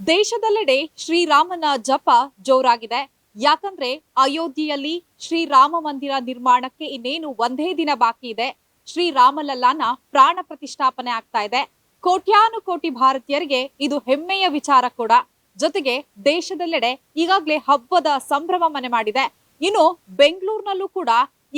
ದೇಶದೆಲ್ಲೆಡೆ ಶ್ರೀರಾಮನ ಜಪ ಜೋರಾಗಿದೆ. ಯಾಕಂದ್ರೆ ಅಯೋಧ್ಯೆಯಲ್ಲಿ ಶ್ರೀರಾಮ ಮಂದಿರ ನಿರ್ಮಾಣಕ್ಕೆ ಇನ್ನೇನು ಒಂದೇ ದಿನ ಬಾಕಿ ಇದೆ. ಶ್ರೀರಾಮಲಲ್ಲಾನ ಪ್ರಾಣ ಪ್ರತಿಷ್ಠಾಪನೆ ಆಗ್ತಾ ಇದೆ. ಕೋಟ್ಯಾನುಕೋಟಿ ಭಾರತೀಯರಿಗೆ ಇದು ಹೆಮ್ಮೆಯ ವಿಚಾರ ಕೂಡ. ಜೊತೆಗೆ ದೇಶದೆಲ್ಲೆಡೆ ಈಗಾಗಲೇ ಹಬ್ಬದ ಸಂಭ್ರಮ ಮನೆ ಮಾಡಿದೆ. ಇನ್ನು ಬೆಂಗಳೂರಿನಲ್ಲೂ ಕೂಡ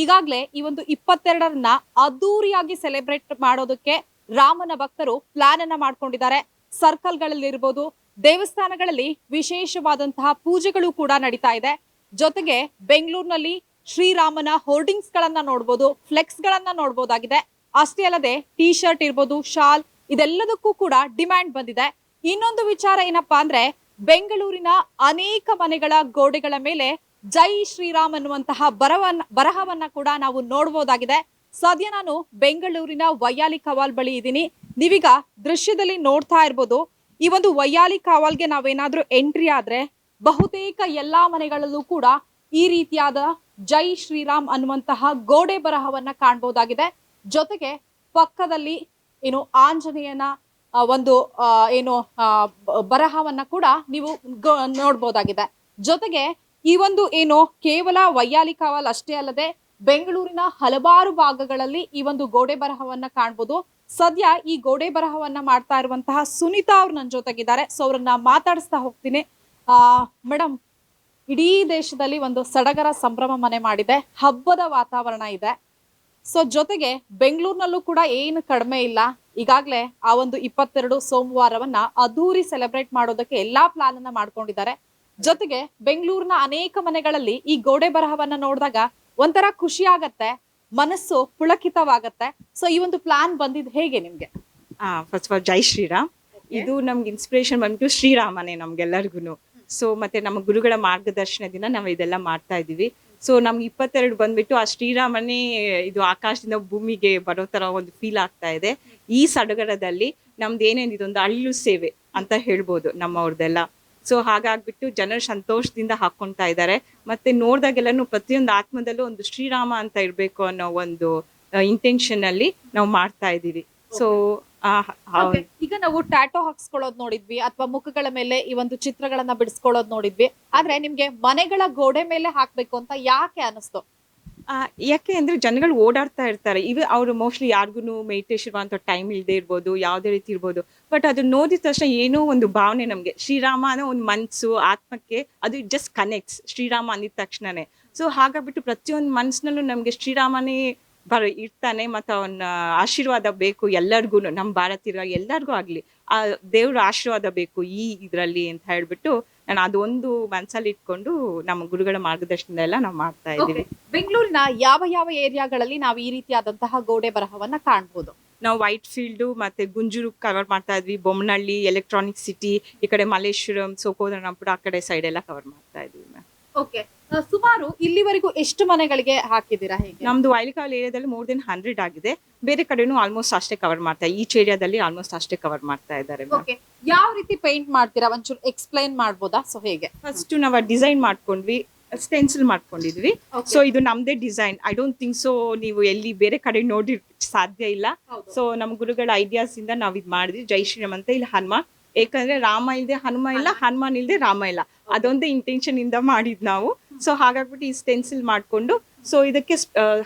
ಈಗಾಗಲೇ ಈ ಒಂದು 22ರನ್ನ ಅದ್ದೂರಿಯಾಗಿ ಸೆಲೆಬ್ರೇಟ್ ಮಾಡೋದಕ್ಕೆ ರಾಮನ ಭಕ್ತರು ಪ್ಲಾನ್ ಅನ್ನ ಮಾಡ್ಕೊಂಡಿದ್ದಾರೆ. ಸರ್ಕಲ್ಗಳಲ್ಲಿ ಇರ್ಬೋದು, ದೇವಸ್ಥಾನಗಳಲ್ಲಿ ವಿಶೇಷವಾದಂತಹ ಪೂಜೆಗಳು ಕೂಡ ನಡೀತಾ ಇದೆ. ಜೊತೆಗೆ ಬೆಂಗಳೂರಿನಲ್ಲಿ ಶ್ರೀರಾಮನ ಹೋರ್ಡಿಂಗ್ಸ್ ಗಳನ್ನ ನೋಡಬಹುದು, ಫ್ಲೆಕ್ಸ್ ಗಳನ್ನ ನೋಡಬಹುದಾಗಿದೆ. ಅಷ್ಟೇ ಅಲ್ಲದೆ ಟಿ ಶರ್ಟ್ ಇರ್ಬೋದು, ಶಾಲ್, ಇದೆಲ್ಲದಕ್ಕೂ ಕೂಡ ಡಿಮ್ಯಾಂಡ್ ಬಂದಿದೆ. ಇನ್ನೊಂದು ವಿಚಾರ ಏನಪ್ಪಾ ಅಂದ್ರೆ, ಬೆಂಗಳೂರಿನ ಅನೇಕ ಮನೆಗಳ ಗೋಡೆಗಳ ಮೇಲೆ ಜೈ ಶ್ರೀರಾಮ್ ಅನ್ನುವಂತಹ ಬರಹವನ್ನ ಕೂಡ ನಾವು ನೋಡಬಹುದಾಗಿದೆ. ಸದ್ಯ ನಾನು ಬೆಂಗಳೂರಿನ ವೈಯಾಲಿ ಕವಾಲ್ ಬಳಿ ಇದ್ದೀನಿ. ನೀವೀಗ ದೃಶ್ಯದಲ್ಲಿ ನೋಡ್ತಾ ಇರ್ಬೋದು. ಈ ಒಂದು ವೈಯಾಲಿ ಕಾವಲ್ಗೆ ನಾವೇನಾದ್ರೂ ಎಂಟ್ರಿ ಆದ್ರೆ ಬಹುತೇಕ ಎಲ್ಲಾ ಮನೆಗಳಲ್ಲೂ ಕೂಡ ಈ ರೀತಿಯಾದ ಜೈ ಶ್ರೀರಾಮ್ ಅನ್ನುವಂತಹ ಗೋಡೆ ಬರಹವನ್ನ ಕಾಣಬಹುದಾಗಿದೆ. ಜೊತೆಗೆ ಪಕ್ಕದಲ್ಲಿ ಏನು ಆಂಜನೇಯನ ಒಂದು ಏನು ಬರಹವನ್ನ ಕೂಡ ನೀವು ನೋಡ್ಬೋದಾಗಿದೆ. ಜೊತೆಗೆ ಈ ಒಂದು ಏನು ಕೇವಲ ವೈಯಾಲಿ ಕಾವಲ್ ಅಷ್ಟೇ ಅಲ್ಲದೆ ಬೆಂಗಳೂರಿನ ಹಲವಾರು ಭಾಗಗಳಲ್ಲಿ ಈ ಒಂದು ಗೋಡೆ ಬರಹವನ್ನ ಕಾಣಬಹುದು. ಸದ್ಯ ಈ ಗೋಡೆ ಬರಹವನ್ನ ಮಾಡ್ತಾ ಇರುವಂತಹ ಸುನೀತಾ ಅವ್ರು ನನ್ನ ಜೊತೆಗಿದ್ದಾರೆ. ಸೊ ಅವ್ರನ್ನ ಮಾತಾಡಿಸ್ತಾ ಹೋಗ್ತೀನಿ. ಮೇಡಮ್, ಇಡೀ ದೇಶದಲ್ಲಿ ಒಂದು ಸಡಗರ ಸಂಭ್ರಮ ಮನೆ ಮಾಡಿದೆ, ಹಬ್ಬದ ವಾತಾವರಣ ಇದೆ. ಸೊ ಜೊತೆಗೆ ಬೆಂಗಳೂರಿನಲ್ಲೂ ಕೂಡ ಏನು ಕಡಿಮೆ ಇಲ್ಲ. ಈಗಾಗಲೇ ಆ ಒಂದು 22 ಸೋಮವಾರವನ್ನ ಅದ್ದೂರಿ ಸೆಲೆಬ್ರೇಟ್ ಮಾಡೋದಕ್ಕೆ ಎಲ್ಲಾ ಪ್ಲಾನ್ ಅನ್ನ ಮಾಡ್ಕೊಂಡಿದ್ದಾರೆ. ಜೊತೆಗೆ ಬೆಂಗಳೂರಿನ ಅನೇಕ ಮನೆಗಳಲ್ಲಿ ಈ ಗೋಡೆ ಬರಹವನ್ನ ನೋಡಿದಾಗ ಒಂಥರ ಖುಷಿ ಆಗತ್ತೆ, ಮನಸ್ಸು ಪುಳಕಿತವಾಗತ್ತೆ. ಸೊ ಈ ಒಂದು ಪ್ಲಾನ್ ಬಂದಿದ್ ಹೇಗೆ ನಿಮ್ಗೆ? ಫಸ್ಟ್ ಆಫ್ ಆಲ್ ಜೈ ಶ್ರೀರಾಮ್. ಇದು ನಮ್ಗೆ ಇನ್ಸ್ಪಿರೇಷನ್ ಬಂದ್ಬಿಟ್ಟು ಶ್ರೀರಾಮನೇ ನಮ್ಗೆಲ್ಲರಿಗೂ. ಸೊ ಮತ್ತೆ ನಮ್ಮ ಗುರುಗಳ ಮಾರ್ಗದರ್ಶನದಿಂದ ನಾವು ಇದೆಲ್ಲ ಮಾಡ್ತಾ ಇದೀವಿ. ಸೊ ನಮ್ಗೆ 22 ಬಂದ್ಬಿಟ್ಟು ಆ ಶ್ರೀರಾಮನೇ ಇದು ಆಕಾಶದಿಂದ ಭೂಮಿಗೆ ಬರೋ ತರ ಒಂದು ಫೀಲ್ ಆಗ್ತಾ ಇದೆ. ಈ ಸಡಗರದಲ್ಲಿ ನಮ್ದು ಏನೇನು ಇದೊಂದು ಅಳಿಲು ಸೇವೆ ಅಂತ ಹೇಳ್ಬೋದು ನಮ್ಮವ್ರದ್ದೆಲ್ಲ. ಸೊ ಹಾಗಾಗ್ಬಿಟ್ಟು ಜನರು ಸಂತೋಷದಿಂದ ಹಾಕೊಂತಾ ಇದ್ದಾರೆ. ಮತ್ತೆ ನೋಡ್ದಾಗೆಲ್ಲನು ಪ್ರತಿಯೊಂದು ಆತ್ಮದಲ್ಲೂ ಒಂದು ಶ್ರೀರಾಮ ಅಂತ ಇರ್ಬೇಕು ಅನ್ನೋ ಒಂದು ಇಂಟೆನ್ಷನ್ ಅಲ್ಲಿ ನಾವು ಮಾಡ್ತಾ ಇದೀವಿ. ಸೊ ಈಗ ನಾವು ಟ್ಯಾಟೋ ಹಾಕ್ಸ್ಕೊಳ್ಳೋದ್ ನೋಡಿದ್ವಿ, ಅಥವಾ ಮುಖಗಳ ಮೇಲೆ ಈ ಒಂದು ಚಿತ್ರಗಳನ್ನ ಬಿಡಿಸ್ಕೊಳ್ಳೋದ್ ನೋಡಿದ್ವಿ. ಆದ್ರೆ ನಿಮ್ಗೆ ಮನೆಗಳ ಗೋಡೆ ಮೇಲೆ ಹಾಕ್ಬೇಕು ಅಂತ ಯಾಕೆ ಅನಿಸ್ತು? ಯಾಕೆ ಅಂದ್ರೆ ಜನಗಳು ಓಡಾಡ್ತಾ ಇರ್ತಾರೆ. ಅವ್ರು ಮೋಸ್ಟ್ಲಿ ಯಾರಿಗೂ ಮೆಡಿಟೇಷನ್ ಅಂತ ಟೈಮ್ ಇಲ್ಲದೆ ಇರ್ಬೋದು, ಯಾವುದೇ ರೀತಿ ಇರ್ಬೋದು. ಬಟ್ ಅದು ನೋಡಿದ ತಕ್ಷಣ ಏನೋ ಒಂದು ಭಾವನೆ ನಮ್ಗೆ ಶ್ರೀರಾಮ ಅನ್ನೋ ಒಂದು ಮನ್ಸು ಆತ್ಮಕ್ಕೆ ಅದು ಜಸ್ಟ್ ಕನೆಕ್ಟ್ಸ್ ಶ್ರೀರಾಮ ಅಂದಿದ ತಕ್ಷಣನೇ. ಸೊ ಹಾಗಾಗ್ಬಿಟ್ಟು ಪ್ರತಿಯೊಂದು ಮನ್ಸಿನಲ್ಲೂ ನಮ್ಗೆ ಶ್ರೀರಾಮನೇ ಇರ್ತಾನೆ. ಮತ್ತು ಅವನ ಆಶೀರ್ವಾದ ಬೇಕು ಎಲ್ಲರಿಗೂ, ನಮ್ಮ ಭಾರತೀಯರ ಎಲ್ಲರಿಗೂ ಆಗ್ಲಿ ಆ ದೇವ್ರ ಆಶೀರ್ವಾದ ಬೇಕು ಈ ಇದ್ರಲ್ಲಿ ಅಂತ ಹೇಳ್ಬಿಟ್ಟು ನಾನು ಅದೊಂದು ಮನ್ಸಲ್ಲಿ ಇಟ್ಕೊಂಡು ನಮ್ಮ ಗುರುಗಳ ಮಾರ್ಗದರ್ಶನದ ಎಲ್ಲ ನಾವು ಮಾಡ್ತಾ ಇದ್ದೀವಿ. ಬೆಂಗಳೂರಿನ ಯಾವ ಯಾವ ಏರಿಯಾಗಳಲ್ಲಿ ನಾವು ಈ ರೀತಿಯಾದಂತಹ ಗೋಡೆ ಬರಹವನ್ನ ಕಾಣಬಹುದು? ನಾವು ವೈಟ್ ಫೀಲ್ಡ್ ಮತ್ತೆ ಗುಂಜೂರು ಕವರ್ ಮಾಡ್ತಾ ಇದ್ವಿ, ಬೊಮ್ಮನಹಳ್ಳಿ, ಎಲೆಕ್ಟ್ರಾನಿಕ್ ಸಿಟಿ, ಈ ಕಡೆ ಮಲ್ಲೇಶ್ವರಂ, ಸೋಕೋದನಪುರ ಆ ಕಡೆ ಸೈಡ್ ಎಲ್ಲ ಕವರ್ ಮಾಡ್ತಾ ಇದ್ವಿ ಮ್ಯಾಮ್. ಓಕೆ, ಸುಮಾರು ಇಲ್ಲಿವರೆಗೂ ಎಷ್ಟು ಮನೆಗಳಿಗೆ ಹಾಕಿದ್ದೀರಾ? ಹೇಗೆ? ನಮ್ದು ವೈಲಿಕಾಲ್ ಏರಿಯಾದಲ್ಲಿ ಮೋರ್ ದೆನ್ 100 ಆಗಿದೆ. ಬೇರೆ ಕಡೆನೂ ಆಲ್ಮೋಸ್ಟ್ ಅಷ್ಟೇ ಕವರ್ ಮಾಡ್ತಾ, ಈಚ್ ಏರಿಯಾದಲ್ಲಿ ಆಲ್ಮೋಸ್ಟ್ ಅಷ್ಟೇ ಕವರ್ ಮಾಡ್ತಾ ಇದ್ದಾರೆ. ಯಾವ ರೀತಿ ಪೇಂಟ್ ಮಾಡ್ತೀರಾ, ಒಂಚೂರು ಎಕ್ಸ್ಪ್ಲೈನ್ ಮಾಡ್ಬೋದಾ? ಸೊ ಹೇಗೆ? ಫಸ್ಟ್ ನಾವು ಡಿಸೈನ್ ಮಾಡ್ಕೊಂಡ್ವಿ, ಸ್ಟೆನ್ಸಿಲ್ ಮಾಡ್ಕೊಂಡಿದ್ವಿ. ಸೊ ಇದು ನಮ್ದೇ design. I don't think so ನೀವು ಎಲ್ಲಿ ಬೇರೆ ಕಡೆ ನೋಡಿ ಸಾಧ್ಯ ಇಲ್ಲ. ಸೊ ನಮ್ಮ ಗುರುಗಳ ಐಡಿಯಾಸ್ ಇಂದ ನಾವ್ ಇದ್ ಮಾಡಿದ್ವಿ. ಜೈ ಶ್ರೀರಾಮ್ ಅಂತ ಇಲ್ಲಿ ಹನುಮ, ಯಾಕಂದ್ರೆ ರಾಮ ಇಲ್ದೆ ಹನುಮ ಇಲ್ಲ, ಹನುಮಾನ್ ಇಲ್ದೆ ರಾಮ ಇಲ್ಲ, ಅದೊಂದೇ ಇಂಟೆನ್ಷನ್ ಇಂದ ಮಾಡಿದ್ ನಾವು. ಸೊ ಹಾಗಾಗ್ಬಿಟ್ಟು ಈ ಸ್ಟೆನ್ಸಿಲ್ ಮಾಡ್ಕೊಂಡು ಸೊ ಇದಕ್ಕೆ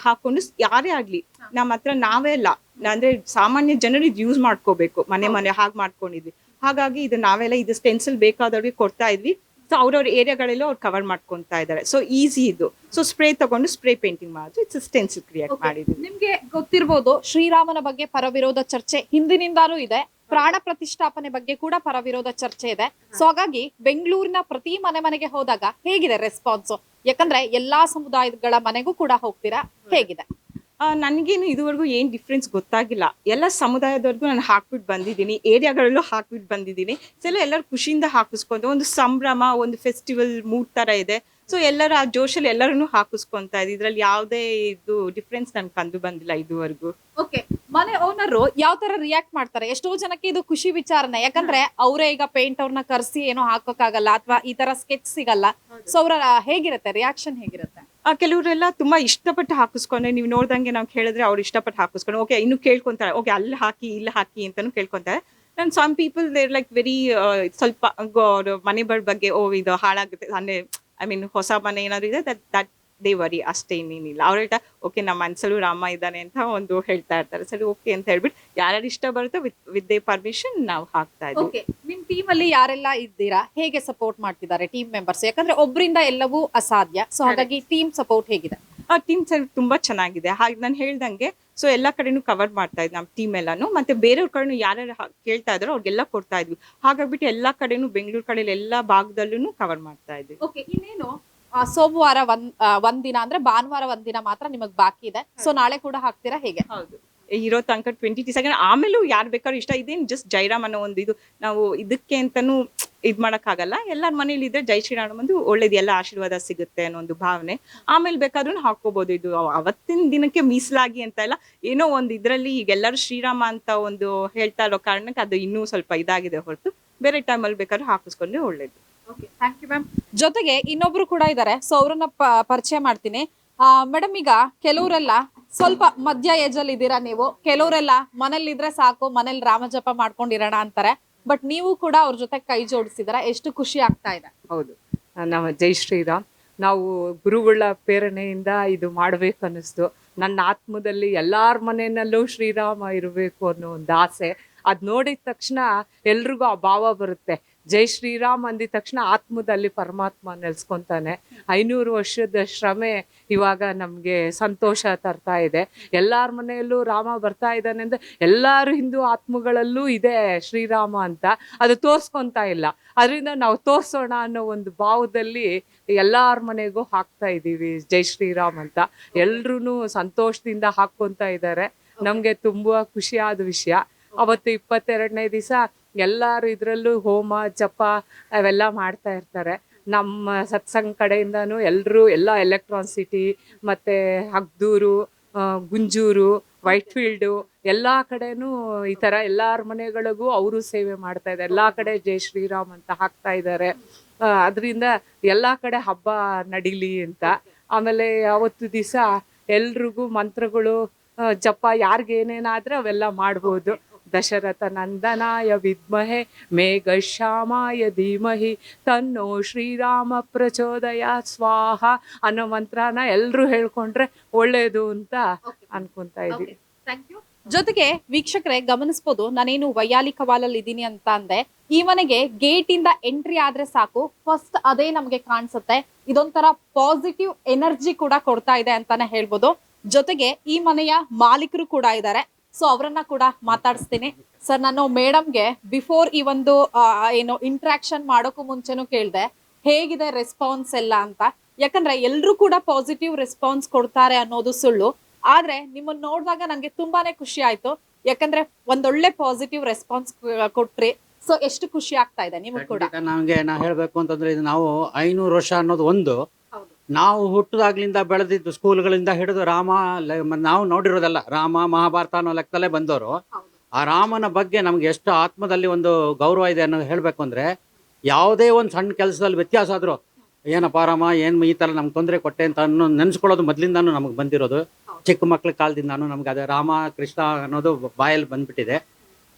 ಹಾಕೊಂಡು ಯಾರೇ ಆಗ್ಲಿ ನಮ್ಮ ಹತ್ರ ನಾವೇ ಅಲ್ಲ ಅಂದ್ರೆ ಸಾಮಾನ್ಯ ಜನರು ಇದು ಯೂಸ್ ಮಾಡ್ಕೋಬೇಕು, ಮನೆ ಮನೆ ಹಾಗೆ ಮಾಡ್ಕೊಂಡಿದ್ವಿ. ಹಾಗಾಗಿ ಇದು ನಾವೆಲ್ಲ ಇದು ಸ್ಟೆನ್ಸಿಲ್ ಬೇಕಾದವ್ರಿಗೆ ಕೊಡ್ತಾ ಇದ್ವಿ. ಸೊ ಅವ್ರವ್ರ ಏರಿಯಾಗಳೆಲ್ಲ ಅವ್ರು ಕವರ್ ಮಾಡ್ಕೊಂತಾ ಇದ್ದಾರೆ. ಸೊ ಈಸಿ ಇದು. ಸೊ ಸ್ಪ್ರೇ ತಗೊಂಡು ಸ್ಪ್ರೇ ಪೇಂಟಿಂಗ್ ಮಾಡಿದ್ರು, ಇಟ್ಸ್ ಸ್ಟೆನ್ಸಿಲ್ ಕ್ರಿಯೇಟ್ ಮಾಡಿದ್ವಿ. ನಿಮ್ಗೆ ಗೊತ್ತಿರ್ಬೋದು, ಶ್ರೀರಾಮನ ಬಗ್ಗೆ ಪರವಿರೋಧ ಚರ್ಚೆ ಹಿಂದಿನಿಂದಾನೂ ಇದೆ. ಪ್ರಾಣ ಪ್ರತಿಷ್ಠಾಪನೆ ಬಗ್ಗೆ ಕೂಡ ಪರವಿರೋಧ ಚರ್ಚೆ ಇದೆ. ಸೊ ಹಾಗಾಗಿ ಬೆಂಗಳೂರಿನ ಪ್ರತಿ ಮನೆಗೆ ಹೋದಾಗ ಹೇಗಿದೆ ರೆಸ್ಪಾನ್ಸ್? ಯಾಕಂದ್ರೆ ಎಲ್ಲಾ ಸಮುದಾಯಗಳ ಮನೆಗೂ ಕೂಡ ಹೋಗ್ತೀರಾ, ಹೇಗಿದೆ? ನನ್ಗೇನು ಇದುವರೆಗೂ ಏನ್ ಡಿಫ್ರೆನ್ಸ್ ಗೊತ್ತಾಗಿಲ್ಲ. ಎಲ್ಲ ಸಮುದಾಯದವರೆಗೂ ನಾನು ಹಾಕ್ಬಿಟ್ಟು ಬಂದಿದ್ದೀನಿ, ಏರಿಯಾಗಳಲ್ಲೂ ಹಾಕ್ಬಿಟ್ಟು ಬಂದಿದ್ದೀನಿ. ಎಲ್ಲರೂ ಖುಷಿಯಿಂದ ಹಾಕಿಸ್ಕೊಂಡು ಒಂದು ಸಂಭ್ರಮ, ಒಂದು ಫೆಸ್ಟಿವಲ್ ಮೂಡ್ ತರ ಇದೆ. ಸೊ ಎಲ್ಲರ ಆ ಜೋಶಲ್ಲಿ ಎಲ್ಲರನ್ನು ಹಾಕಿಸ್ಕೊಂತಾ ಇದೆ. ಇದ್ರಲ್ಲಿ ಯಾವುದೇ ಇದು ಡಿಫ್ರೆನ್ಸ್ ನನ್ಗೆ ಕಂಡು ಬಂದಿಲ್ಲ ಇದುವರೆಗೂ. ಓಕೆ, ಮನೆ ಓನರು ಯಾವ ತರ ರಿಯಾಕ್ಟ್ ಮಾಡ್ತಾರೆ? ಎಷ್ಟೋ ಜನಕ್ಕೆ ಇದು ಖುಷಿ ವಿಚಾರನೆ, ಯಾಕಂದ್ರೆ ಅವರೇ ಈಗ ಪೇಂಟ್ ಅವ್ರನ್ನ ಕರ್ಸಿ ಏನೋ ಹಾಕೋಕ್ಕಾಗಲ್ಲ, ಅಥವಾ ಈ ತರ ಸ್ಕೆಚ್ ಸಿಗಲ್ಲ. ಸೊ ಅವ್ರ ಹೇಗಿರುತ್ತೆ ರಿಯಾಕ್ಷನ್, ಹೇಗಿರುತ್ತೆ? ಕೆಲವರೆಲ್ಲ ತುಂಬಾ ಇಷ್ಟಪಟ್ಟು ಹಾಕಿಸ್ಕೊಂಡ್ರೆ, ನೀವು ನೋಡ್ದಂಗೆ ನಾವು ಹೇಳಿದ್ರೆ ಅವ್ರು ಇಷ್ಟಪಟ್ಟು ಹಾಕಿಸ್ಕೊಂಡು ಓಕೆ ಇನ್ನು ಕೇಳ್ಕೊಂತಾರೆ, ಓಕೆ ಅಲ್ಲಿ ಹಾಕಿ ಇಲ್ಲಿ ಹಾಕಿ ಅಂತಾನು ಕೇಳ್ಕೊಂತಾರೆ. ನಾನು some people there like very ಸ್ವಲ್ಪ ಮನೆ ಬಗ್ಗೆ ಇದು ಹಾಳಾಗುತ್ತೆ ಅಂದರೆ ಐ ಮೀನ್ ಹೊಸ ಮನೆ ಏನಾದ್ರು ಇದೆ ದಟ್ ದೇ ವರಿ ಅಷ್ಟೇ ಇನ್ನೇನಿಲ್ಲ. ಅವ್ರು ಹೇಳ್ತಾ ಓಕೆ ನಮ್ಮ ಮನಸ್ಸಲ್ಲೂ ರಾಮ ಇದ್ದಾನೆ ಅಂತ ಒಂದು ಹೇಳ್ತಾ ಇರ್ತಾರೆ. ಸರಿ ಓಕೆ ಅಂತ ಹೇಳ್ಬಿಟ್ಟು ಯಾರ್ಯಾರು ಇಷ್ಟ ಬರುತ್ತೋ ವಿತ್ ದೇ ಪರ್ಮಿಷನ್ ನಾವು ಹಾಕ್ತಾ ಇದ್ದೀವಿ. ಓಕೆ, ನಿಮ್ ಟೀಮ್ ಅಲ್ಲಿ ಯಾರೆಲ್ಲ ಇದ್ದೀರಾ, ಹೇಗೆ ಸಪೋರ್ಟ್ ಮಾಡ್ತಿದ್ದಾರೆ ಟೀಮ್ ಮೆಂಬರ್ಸ್? ಯಾಕಂದ್ರೆ ಒಬ್ರಿಂದ ಎಲ್ಲವೂ ಅಸಾಧ್ಯ, ಸೊ ಹಾಗಾಗಿ ಟೀಮ್ ಸಪೋರ್ಟ್ ಹೇಗಿದೆ? ಆ ಟೀಮ್ ತುಂಬಾ ಚೆನ್ನಾಗಿದೆ. ಹಾಗೆ ನಾನು ಹೇಳ್ದಂಗೆ ಸೊ ಎಲ್ಲ ಕಡೆನೂ ಕವರ್ ಮಾಡ್ತಾ ಇದ್ವಿ ನಮ್ಮ ಟೀಮ್ ಎಲ್ಲಾನು. ಮತ್ತೆ ಬೇರೆಯವ್ರ ಕಡೆನೂ ಯಾರ್ಯಾರು ಕೇಳ್ತಾ ಇದ್ದಾರೋ ಅವ್ರಿಗೆಲ್ಲ ಕೊಡ್ತಾ ಇದ್ವಿ. ಹಾಗಾಗ್ಬಿಟ್ಟು ಎಲ್ಲಾ ಕಡೆನೂ ಬೆಂಗಳೂರು ಕಡೆ ಎಲ್ಲಾ ಭಾಗದಲ್ಲೂ ಕವರ್ ಮಾಡ್ತಾ ಇದ್ವಿ. ಓಕೆ, ಇನ್ನೇನು ಸೋಮವಾರ ಒಂದಿನ ಅಂದ್ರೆ ಭಾನುವಾರ ಒಂದಿನ ಮಾತ್ರ ನಿಮಗ್ ಬಾಕಿ ಇದೆ, ಸೊ ನಾಳೆ ಕೂಡ ಹಾಕ್ತೀರಾ ಹೇಗೆ? ಹೌದು, ಇರೋ ತನಕ 20 ಸೆಕೆಂಡ್ ಆಮೇಲೂ ಯಾರು ಬೇಕಾದ್ರೂ ಇಷ್ಟ. ಇದೇನು ಜಸ್ಟ್ ಜೈರಾಮ್ ಅನ್ನೋ ಒಂದು ಇದು ನಾವು ಇದಕ್ಕೆ ಅಂತಾನು ಇದ್ ಮಾಡಕ್ಕಾಗಲ್ಲ. ಎಲ್ಲರ ಮನೇಲಿ ಇದ್ರೆ ಜೈ ಶ್ರೀರಾಮ್ ಒಂದು ಒಳ್ಳೇದು, ಎಲ್ಲ ಆಶೀರ್ವಾದ ಸಿಗುತ್ತೆ ಅನ್ನೋ ಒಂದು ಭಾವನೆ. ಆಮೇಲೆ ಬೇಕಾದ್ರೂ ಹಾಕೋಬಹುದು. ಇದು ಅವತ್ತಿನ ದಿನಕ್ಕೆ ಮೀಸಲಾಗಿ ಅಂತ ಇಲ್ಲ, ಏನೋ ಒಂದು ಇದ್ರಲ್ಲಿ ಈಗ ಎಲ್ಲರೂ ಶ್ರೀರಾಮ ಅಂತ ಒಂದು ಹೇಳ್ತಾ ಇರೋ ಕಾರಣಕ್ಕೆ ಅದು ಇನ್ನೂ ಸ್ವಲ್ಪ ಇದಾಗಿದೆ ಹೊರತು ಬೇರೆ ಟೈಮಲ್ಲಿ ಬೇಕಾದ್ರೂ ಹಾಕಿಸ್ಕೊಂಡ್ರೆ ಒಳ್ಳೇದು. Thank you ma'am. ಜೊತೆಗೆ ಇನ್ನೊಬ್ರು ಕೂಡ ಇದ್ದಾರೆ, ಸೊ ಅವ್ರನ್ನ ಪರಿಚಯ ಮಾಡ್ತೀನಿ. ಮೇಡಮ್, ಈಗ ಕೆಲವರೆಲ್ಲ ಸ್ವಲ್ಪ ಮಧ್ಯ ಏಜ್ ಅಲ್ಲಿ ಇದ್ದೀರಾ ನೀವು, ಕೆಲವರೆಲ್ಲ ಮನೇಲಿ ಇದ್ರೆ ಸಾಕು, ಮನೇಲಿ ರಾಮಜಪ ಮಾಡ್ಕೊಂಡಿರೋಣ ಅಂತಾರೆ, ಬಟ್ ನೀವು ಕೂಡ ಅವ್ರ ಜೊತೆ ಕೈ ಜೋಡಿಸಿದಾರ, ಎಷ್ಟು ಖುಷಿ ಆಗ್ತಾ ಇದೆ? ಹೌದು, ನಮ್ಮ ಜೈ ಶ್ರೀರಾಮ್. ನಾವು ಗುರುಗಳ ಪ್ರೇರಣೆಯಿಂದ ಇದು ಮಾಡ್ಬೇಕು ಅನ್ನಿಸ್ತು. ನನ್ನ ಆತ್ಮದಲ್ಲಿ ಎಲ್ಲಾರ ಮನೆಯಲ್ಲೂ ಶ್ರೀರಾಮ ಇರಬೇಕು ಅನ್ನೋ ಒಂದು ಆಸೆ. ಅದ್ ನೋಡಿದ ತಕ್ಷಣ ಎಲ್ರಿಗೂ ಆ ಭಾವ ಬರುತ್ತೆ. ಜೈ ಶ್ರೀರಾಮ್ ಅಂದಿದ ತಕ್ಷಣ ಆತ್ಮದಲ್ಲಿ ಪರಮಾತ್ಮ ನೆಲೆಸ್ಕೊಂತಾನೆ. 500 ವರ್ಷದ ಶ್ರಮೆ ಇವಾಗ ನಮಗೆ ಸಂತೋಷ ತರ್ತಾ ಇದೆ. ಎಲ್ಲಾರ ಮನೆಯಲ್ಲೂ ರಾಮ ಬರ್ತಾ ಇದ್ದಾನೆ ಅಂದ್ರೆ ಎಲ್ಲಾರು ಹಿಂದೂ ಆತ್ಮಗಳಲ್ಲೂ ಇದೆ ಶ್ರೀರಾಮ ಅಂತ, ಅದು ತೋರ್ಸ್ಕೊಂತಾ ಇಲ್ಲ. ಅದರಿಂದ ನಾವು ತೋರ್ಸೋಣ ಅನ್ನೋ ಒಂದು ಭಾವದಲ್ಲಿ ಎಲ್ಲಾರ ಮನೆಗೂ ಹಾಕ್ತಾ ಇದ್ದೀವಿ ಜೈ ಶ್ರೀರಾಮ್ ಅಂತ. ಎಲ್ರೂ ಸಂತೋಷದಿಂದ ಹಾಕ್ಕೊಂತ ಇದ್ದಾರೆ. ನಮ್ಗೆ ತುಂಬಾ ಖುಷಿಯಾದ ವಿಷಯ. ಅವತ್ತು 22ನೇ ದಿವಸ ಎಲ್ಲರೂ ಇದರಲ್ಲೂ ಹೋಮ ಜಪ ಅವೆಲ್ಲ ಮಾಡ್ತಾ ಇರ್ತಾರೆ. ನಮ್ಮ ಸತ್ಸಂಗ ಕಡೆಯಿಂದನೂ ಎಲ್ಲ ಎಲೆಕ್ಟ್ರಾನ್ಸಿಟಿ ಮತ್ತು ಹಗ್ದೂರು, ಗುಂಜೂರು, ವೈಟ್ಫೀಲ್ಡು ಎಲ್ಲ ಕಡೆನೂ ಈ ಥರ ಎಲ್ಲರ ಮನೆಗಳಿಗೂ ಅವರು ಸೇವೆ ಮಾಡ್ತಾ ಇದ್ದಾರೆ. ಎಲ್ಲ ಕಡೆ ಜೈ ಶ್ರೀರಾಮ್ ಅಂತ ಹಾಕ್ತಾ ಇದ್ದಾರೆ. ಅದರಿಂದ ಎಲ್ಲ ಕಡೆ ಹಬ್ಬ ನಡೀಲಿ ಅಂತ. ಆಮೇಲೆ ಅವತ್ತು ದಿವಸ ಎಲ್ರಿಗೂ ಮಂತ್ರಗಳು ಜಪ ಯಾರಿಗೇನೇನಾದ್ರೆ ಅವೆಲ್ಲ ಮಾಡ್ಬೋದು. ದಶರಥ ನಂದನಾಯ ವಿದ್ಮಹೆ ಮೇಘಶ್ಯಾಮಾಯ ಧೀಮಹಿ ತನ್ನೋ ಶ್ರೀರಾಮ ಪ್ರಚೋದಯ ಸ್ವಾಹ ಅನ್ನೋ ಮಂತ್ರನ ಎಲ್ರು ಹೇಳ್ಕೊಂಡ್ರೆ ಒಳ್ಳೇದು ಅಂತ ಅನ್ಕೊಂತ ಇದೀವಿ. ಜೊತೆಗೆ ವೀಕ್ಷಕರೇ ಗಮನಿಸಬಹುದು, ನಾನೇನು ವೈಯಾಲಿ ಕವಾಲಲ್ಲಿ ಇದ್ದೀನಿ ಅಂತ ಅಂದೆ. ಈ ಮನೆಗೆ ಗೇಟ್ ಇಂದ ಎಂಟ್ರಿ ಆದ್ರೆ ಸಾಕು, ಫಸ್ಟ್ ಅದೇ ನಮ್ಗೆ ಕಾಣಿಸುತ್ತೆ. ಇದೊಂಥರ ಪಾಸಿಟಿವ್ ಎನರ್ಜಿ ಕೂಡ ಕೊಡ್ತಾ ಇದೆ ಅಂತಾನೆ ಹೇಳ್ಬೋದು. ಜೊತೆಗೆ ಈ ಮನೆಯ ಮಾಲೀಕರು ಕೂಡ ಇದ್ದಾರೆ, ಸೊ ಅವರನ್ನ ಕೂಡ ಮಾತಾಡಿಸ್ತೀನಿ. ಸರ್, ನಾನು ಮೇಡಮ್ಗೆ ಬಿಫೋರ್ ಈ ಒಂದು ಏನು ಇಂಟ್ರಾಕ್ಷನ್ ಮಾಡೋಕ್ಕೂ ಮುಂಚೆನೂ ಕೇಳಿದೆ ಹೇಗಿದೆ ರೆಸ್ಪಾನ್ಸ್ ಎಲ್ಲ ಅಂತ. ಯಾಕಂದ್ರೆ ಎಲ್ರು ಕೂಡ ಪಾಸಿಟಿವ್ ರೆಸ್ಪಾನ್ಸ್ ಕೊಡ್ತಾರೆ ಅನ್ನೋದು ಸುಳ್ಳು, ಆದ್ರೆ ನಿಮ್ಮನ್ನ ನೋಡಿದಾಗ ನನಗೆ ತುಂಬಾನೇ ಖುಷಿ ಆಯ್ತು. ಯಾಕಂದ್ರೆ ಒಂದೊಳ್ಳೆ ಪಾಸಿಟಿವ್ ರೆಸ್ಪಾನ್ಸ್ ಕೊಟ್ರಿ. ಸೊ ಎಷ್ಟು ಖುಷಿ ಆಗ್ತಾ ಇದೆ ನಿಮಗ್ ಕೂಡ? ನಮ್ಗೆ ನಾ ಹೇಳ್ಬೇಕು ಅಂತಂದ್ರೆ ಇದು ನಾವು 500 ವರ್ಷ ಅನ್ನೋದು ಒಂದು, ನಾವು ಹುಟ್ಟದಾಗ್ಲಿಂದ ಬೆಳೆದಿದ್ದು ಸ್ಕೂಲ್ಗಳಿಂದ ಹಿಡಿದು ರಾಮ ನಾವು ನೋಡಿರೋದಲ್ಲ, ರಾಮ ಮಹಾಭಾರತ ಅನ್ನೋ ಲೆಕ್ಕದಲ್ಲೇ ಬಂದವರು. ಆ ರಾಮನ ಬಗ್ಗೆ ನಮ್ಗೆ ಎಷ್ಟು ಆತ್ಮದಲ್ಲಿ ಒಂದು ಗೌರವ ಇದೆ ಅನ್ನೋದು ಹೇಳ್ಬೇಕು ಅಂದ್ರೆ, ಯಾವುದೇ ಒಂದು ಸಣ್ಣ ಕೆಲಸದಲ್ಲಿ ವ್ಯತ್ಯಾಸ ಆದ್ರೂ ಏನಪ್ಪ ರಾಮ ಏನು ಈ ಥರ ನಮ್ಗೆ ತೊಂದರೆ ಕೊಟ್ಟೆ ಅಂತ ನೆನೆಸ್ಕೊಳ್ಳೋದು ಮೊದಲಿಂದಾನು ನಮಗೆ ಬಂದಿರೋದು. ಚಿಕ್ಕ ಮಕ್ಳ ಕಾಲದಿಂದಾನು ನಮ್ಗೆ ಅದೇ ರಾಮ ಕೃಷ್ಣ ಅನ್ನೋದು ಬಾಯಲ್ಲಿ ಬಂದ್ಬಿಟ್ಟಿದೆ.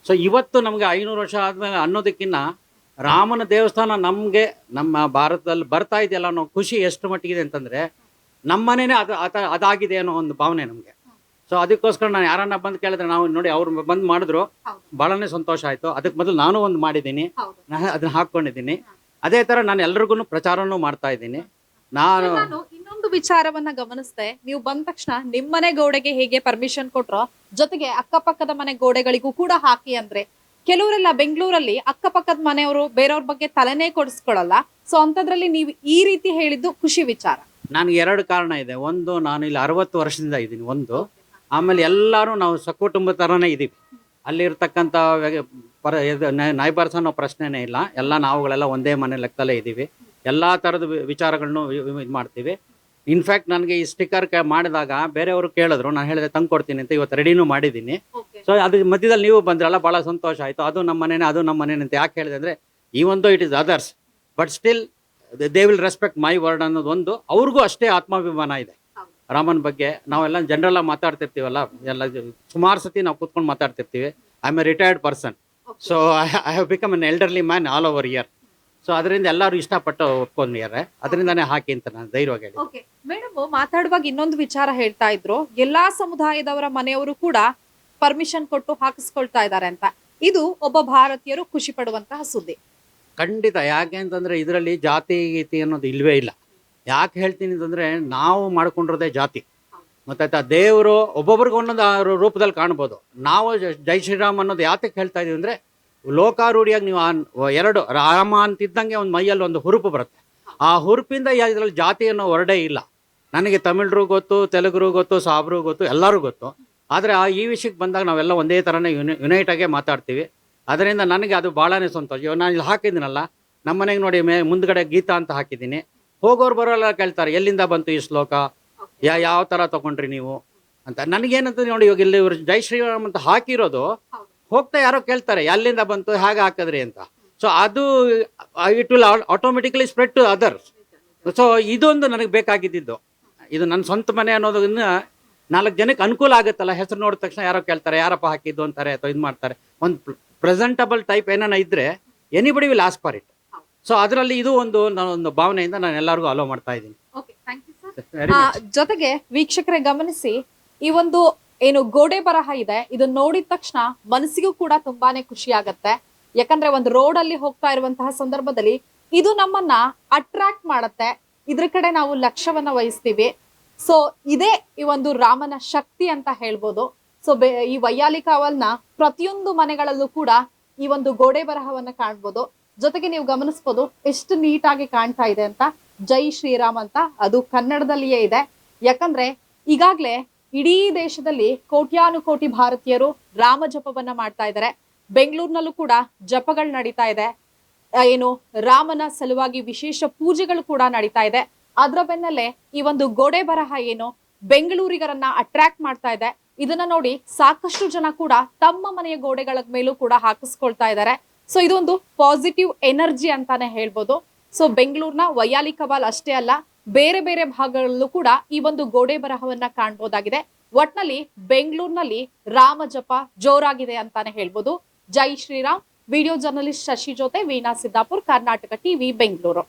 ಸೊ ಇವತ್ತು ನಮಗೆ 500 ವರ್ಷ ಆದ್ಮೇಲೆ ಅನ್ನೋದಕ್ಕಿಂತ ರಾಮನ ದೇವಸ್ಥಾನ ನಮಗೆ ನಮ್ಮ ಭಾರತದಲ್ಲಿ ಬರ್ತಾ ಇದೆಯಲ್ಲ ಅನ್ನೋ ಖುಷಿ ಎಷ್ಟು ಮಟ್ಟಿಗಿದೆ ಅಂತಂದ್ರೆ, ನಮ್ಮನೇನೆ ಅದಾಗಿದೆ ಅನ್ನೋ ಒಂದು ಭಾವನೆ ನಮಗೆ. ಸೊ ಅದಕ್ಕೋಸ್ಕರ ನಾನು ಯಾರನ್ನ ಬಂದು ಕೇಳಿದ್ರೆ, ನಾವು ನೋಡಿ ಅವ್ರು ಬಂದು ಮಾಡಿದ್ರು ಬಹಳನೇ ಸಂತೋಷ ಆಯ್ತು. ಅದಕ್ಕೆ ಮೊದಲು ನಾನು ಒಂದು ಮಾಡಿದ್ದೀನಿ, ಅದನ್ನ ಹಾಕೊಂಡಿದ್ದೀನಿ. ಅದೇ ತರ ನಾನು ಎಲ್ರಿಗೂ ಪ್ರಚಾರನೂ ಮಾಡ್ತಾ ಇದ್ದೀನಿ. ನಾನು ಇನ್ನೊಂದು ವಿಚಾರವನ್ನ ಗಮನಿಸ್ದೆ, ನೀವು ಬಂದ ತಕ್ಷಣ ನಿಮ್ಮನೆ ಗೋಡೆಗೆ ಹೇಗೆ ಪರ್ಮಿಷನ್ ಕೊಟ್ರೋ, ಜೊತೆಗೆ ಅಕ್ಕಪಕ್ಕದ ಮನೆ ಗೋಡೆಗಳಿಗೂ ಕೂಡ ಹಾಕಿ ಅಂದ್ರೆ, ಕೆಲವರೆಲ್ಲ ಬೆಂಗಳೂರಲ್ಲಿ ಅಕ್ಕಪಕ್ಕದ ಮನೆಯವರು ಬೇರೆಯವ್ರ ಬಗ್ಗೆ ತಲೆನೇ ಕೊಡಿಸ್ಕೊಳ್ಳಲ್ಲ. ಸೊ ಅಂತದ್ರಲ್ಲಿ ನೀವು ಈ ರೀತಿ ಹೇಳಿದ್ದು ಖುಷಿ ವಿಚಾರ. ನನಗೆ 2 ಕಾರಣ ಇದೆ. ಒಂದು, ನಾನು ಇಲ್ಲಿ 60 ವರ್ಷದಿಂದ ಇದ್ದೀನಿ ಒಂದು. ಆಮೇಲೆ ಎಲ್ಲರೂ ನಾವು ಸಕುಟುಂಬ ಥರನೇ ಇದ್ದೀವಿ. ಅಲ್ಲಿರ್ತಕ್ಕಂಥ ನೈಬರ್ಸ್ ಅನ್ನೋ ಪ್ರಶ್ನೆನೇ ಇಲ್ಲ. ಎಲ್ಲ ನಾವುಗಳೆಲ್ಲ ಒಂದೇ ಮನೆ ಲೆಕ್ಕದಲ್ಲೇ ಇದ್ದೀವಿ. ಎಲ್ಲ ಥರದ ವಿಚಾರಗಳನ್ನು ಇದು ಮಾಡ್ತೀವಿ. ಇನ್ಫ್ಯಾಕ್ಟ್ ನನಗೆ ಈ ಸ್ಟಿಕ್ಕರ್ ಮಾಡಿದಾಗ ಬೇರೆಯವರು ಕೇಳಿದ್ರು, ನಾನು ಹೇಳಿದೆ ತಂದು ಕೊಡ್ತೀನಿ ಅಂತ. ಇವತ್ತು ರೆಡಿನೂ ಮಾಡಿದ್ದೀನಿ. ಸೊ ಅದ್ರ ಮಧ್ಯದಲ್ಲಿ ನೀವು ಬಂದ್ರಲ್ಲ, ಭಾಳ ಸಂತೋಷ ಆಯಿತು. ಅದು ನಮ್ಮ ಮನೇನೆ, ಅದು ನಮ್ಮ ಮನೇನೆ ಅಂತ ಯಾಕೆ ಹೇಳಿದೆ ಅಂದರೆ, ಈ ಒಂದು it is others but still they will respect my word ಅನ್ನೋದು ಒಂದು. ಅವ್ರಿಗೂ ಅಷ್ಟೇ ಆತ್ಮಾಭಿಮಾನ ಇದೆ ರಾಮನ ಬಗ್ಗೆ. ನಾವೆಲ್ಲ ಜನರಲ್ಲ ಮಾತಾಡ್ತಿರ್ತೀವಲ್ಲ, ಎಲ್ಲ ಸುಮಾರು ಸತಿ ನಾವು ಕೂತ್ಕೊಂಡು ಮಾತಾಡ್ತಿರ್ತೀವಿ. I am a retired person. So I have become an elderly man all over year. So ಅದರಿಂದ ಎಲ್ಲರೂ ಇಷ್ಟಪಟ್ಟು ಒಪ್ಕೊಂಡಿದ್ದಾರೆ, ಅದರಿಂದಾನೇ ಹಾಕಿ ಅಂತ ನಾನು ಧೈರ್ಯವಾಗಿ ಹೇಳಿ. ಓಕೆ ಮೇಡಮ್, ಮಾತಾಡುವಾಗ ಇನ್ನೊಂದು ವಿಚಾರ ಹೇಳ್ತಾ ಇದ್ರು, ಎಲ್ಲಾ ಸಮುದಾಯದವರ ಮನೆಯವರು ಕೂಡ ಪರ್ಮಿಷನ್ ಕೊಟ್ಟು ಹಾಕಿಸ್ಕೊಳ್ತಾ ಇದ್ದಾರೆ ಅಂತ. ಇದು ಒಬ್ಬ ಭಾರತೀಯರು ಖುಷಿ ಪಡುವಂತಹ ಸುದ್ದಿ. ಖಂಡಿತ. ಯಾಕೆ ಅಂತಂದರೆ ಇದರಲ್ಲಿ ಜಾತಿ ಗೀತಿ ಅನ್ನೋದು ಇಲ್ಲವೇ ಇಲ್ಲ. ಯಾಕೆ ಹೇಳ್ತೀನಿ ಅಂತಂದರೆ ನಾವು ಮಾಡ್ಕೊಂಡಿರೋದೇ ಜಾತಿ. ಗೊತ್ತಾಯ್ತಾ? ದೇವರು ಒಬ್ಬೊಬ್ರಿಗೆ ಒಂದೊಂದು ರೂಪದಲ್ಲಿ ಕಾಣ್ಬೋದು. ನಾವು ಜೈ ಶ್ರೀರಾಮ್ ಅನ್ನೋದು ಯಾತಕ್ಕೆ ಹೇಳ್ತಾ ಇದೀವಿ ಅಂದರೆ, ಲೋಕಾರೂಢಿಯಾಗಿ ನೀವು ಎರಡು ರಾಮ ಅಂತಿದ್ದಂಗೆ ಒಂದು ಮೈಯಲ್ಲಿ ಒಂದು ಹುರುಪು ಬರುತ್ತೆ. ಆ ಹುರುಪಿಂದ ಇದರಲ್ಲಿ ಜಾತಿ ಅನ್ನೋ ಹೊರಡೇ ಇಲ್ಲ. ನನಗೆ ತಮಿಳರು ಗೊತ್ತು, ತೆಲುಗರು ಗೊತ್ತು, ಸಾಬ್ರು ಗೊತ್ತು, ಎಲ್ಲರೂ ಗೊತ್ತು. ಆದರೆ ಈ ವಿಷಯಕ್ಕೆ ಬಂದಾಗ ನಾವೆಲ್ಲ ಒಂದೇ ಥರನೇ ಯುನೈಟಾಗೇ ಮಾತಾಡ್ತೀವಿ. ಅದರಿಂದ ನನಗೆ ಅದು ಭಾಳನೇ ಸಂತೋಷ. ಇವಾಗ ನಾನು ಇಲ್ಲಿ ಹಾಕಿದ್ದೀನಲ್ಲ, ನಮ್ಮ ಮನೆಗೆ ನೋಡಿ ಮುಂದ್ಗಡೆ ಗೀತಾ ಅಂತ ಹಾಕಿದ್ದೀನಿ. ಹೋಗೋರು ಬರೋಲ್ಲ ಕೇಳ್ತಾರೆ, ಎಲ್ಲಿಂದ ಬಂತು ಈ ಶ್ಲೋಕ, ಯಾವ ಥರ ತೊಗೊಂಡ್ರಿ ನೀವು ಅಂತ. ನನಗೇನಂತ ನೋಡಿ, ಇವಾಗ ಇಲ್ಲಿ ಇವರು ಜೈ ಶ್ರೀರಾಮ್ ಅಂತ ಹಾಕಿರೋದು ಹೋಗ್ತಾ ಯಾರೋ ಕೇಳ್ತಾರೆ ಎಲ್ಲಿಂದ ಬಂತು, ಹೇಗೆ ಹಾಕಿದ್ರಿ ಅಂತ. ಸೊ ಅದು it will automatically spread to others. So ಇದೊಂದು ನನಗೆ ಬೇಕಾಗಿದ್ದು. ಇದು ನನ್ನ ಸ್ವಂತ ಮನೆ ಅನ್ನೋದನ್ನ 4 ಜನಕ್ಕೆ ಅನುಕೂಲ ಆಗುತ್ತಲ್ಲ. ಹೆಸರು ನೋಡಿದ ತಕ್ಷಣ ಯಾರೋ ಕೇಳ್ತಾರೆ, ಯಾರಪ್ಪ ಹಾಕಿದ್ದು ಅಂತಾರೆ ಅಥವಾ ಇದು ಮಾಡ್ತಾರೆ. ಒಂದು ಪ್ರೆಸೆಂಟಬಲ್ ಟೈಪ್ ಏನಾನ ಇದ್ದರೆ anybody will ask for it. So ಅದರಲ್ಲಿ ಇದು ಒಂದು ಭಾವನೆಯಿಂದ ನಾನು ಎಲ್ಲರಿಗೂ ಅಲೋ ಮಾಡ್ತಾ ಇದ್ದೀನಿ. ಜೊತೆಗೆ ವೀಕ್ಷಕರೇ ಗಮನಿಸಿ, ಈ ಒಂದು ಏನು ಗೋಡೆ ಬರಹ ಇದೆ, ಇದನ್ನ ನೋಡಿದ ತಕ್ಷಣ ಮನಸ್ಸಿಗೂ ಕೂಡ ತುಂಬಾನೇ ಖುಷಿ ಆಗತ್ತೆ. ಯಾಕಂದ್ರೆ ಒಂದು ರೋಡ್ ಅಲ್ಲಿ ಹೋಗ್ತಾ ಇರುವಂತಹ ಸಂದರ್ಭದಲ್ಲಿ ಇದು ನಮ್ಮನ್ನ ಅಟ್ರಾಕ್ಟ್ ಮಾಡತ್ತೆ. ಇದ್ರ ಕಡೆ ನಾವು ಲಕ್ಷ್ಯವನ್ನ ವಹಿಸ್ತೀವಿ. ಸೊ ಇದೇ ಈ ಒಂದು ರಾಮನ ಶಕ್ತಿ ಅಂತ ಹೇಳ್ಬೋದು. ಸೊ ಈ ವೈಯಾಲಿಕಾವಲ್ನ ಪ್ರತಿಯೊಂದು ಮನೆಗಳಲ್ಲೂ ಕೂಡ ಈ ಒಂದು ಗೋಡೆ ಬರಹವನ್ನ ಕಾಣ್ಬೋದು. ಜೊತೆಗೆ ನೀವು ಗಮನಿಸ್ಬೋದು ಎಷ್ಟು ನೀಟಾಗಿ ಕಾಣ್ತಾ ಇದೆ ಅಂತ. ಜೈ ಶ್ರೀರಾಮ್ ಅಂತ ಅದು ಕನ್ನಡದಲ್ಲಿಯೇ ಇದೆ. ಯಾಕಂದ್ರೆ ಈಗಾಗ್ಲೇ ಇಡೀ ದೇಶದಲ್ಲಿ ಕೋಟ್ಯಾನುಕೋಟಿ ಭಾರತೀಯರು ರಾಮ ಜಪವನ್ನ ಮಾಡ್ತಾ ಇದ್ದಾರೆ. ಬೆಂಗಳೂರಿನಲ್ಲೂ ಕೂಡ ಜಪಗಳು ನಡೀತಾ ಇದೆ. ಏನು ರಾಮನ ಸಲುವಾಗಿ ವಿಶೇಷ ಪೂಜೆಗಳು ಕೂಡ ನಡೀತಾ ಇದೆ. ಅದ್ರ ಬೆನ್ನಲ್ಲೇ ಈ ಒಂದು ಗೋಡೆ ಬರಹ ಏನು ಬೆಂಗಳೂರಿಗರನ್ನ ಅಟ್ರಾಕ್ಟ್ ಮಾಡ್ತಾ ಇದೆ. ಇದನ್ನ ನೋಡಿ ಸಾಕಷ್ಟು ಜನ ಕೂಡ ತಮ್ಮ ಮನೆಯ ಗೋಡೆಗಳ ಮೇಲೂ ಕೂಡ ಹಾಕಿಸ್ಕೊಳ್ತಾ ಇದ್ದಾರೆ. ಸೊ ಇದೊಂದು ಪಾಸಿಟಿವ್ ಎನರ್ಜಿ ಅಂತಾನೆ ಹೇಳ್ಬೋದು. ಸೊ ಬೆಂಗಳೂರಿನ ವೈಯಾಲಿಕವಾಲ್ ಅಷ್ಟೇ ಅಲ್ಲ, ಬೇರೆ ಬೇರೆ ಭಾಗಗಳಲ್ಲೂ ಕೂಡ ಈ ಒಂದು ಗೋಡೆ ಬರಹವನ್ನ ಕಾಣ್ಬೋದಾಗಿದೆ. ಒಟ್ನಲ್ಲಿ ಬೆಂಗಳೂರಿನಲ್ಲಿ ರಾಮ ಜಪ ಜೋರಾಗಿದೆ ಅಂತಾನೆ ಹೇಳ್ಬೋದು. ಜೈ ಶ್ರೀರಾಮ್. ವಿಡಿಯೋ ಜರ್ನಲಿಸ್ಟ್ ಶಶಿ ಜೊತೆ ವೀಣಾ ಸಿದ್ದಾಪುರ್, ಕರ್ನಾಟಕ ಟಿವಿ, ಬೆಂಗಳೂರು.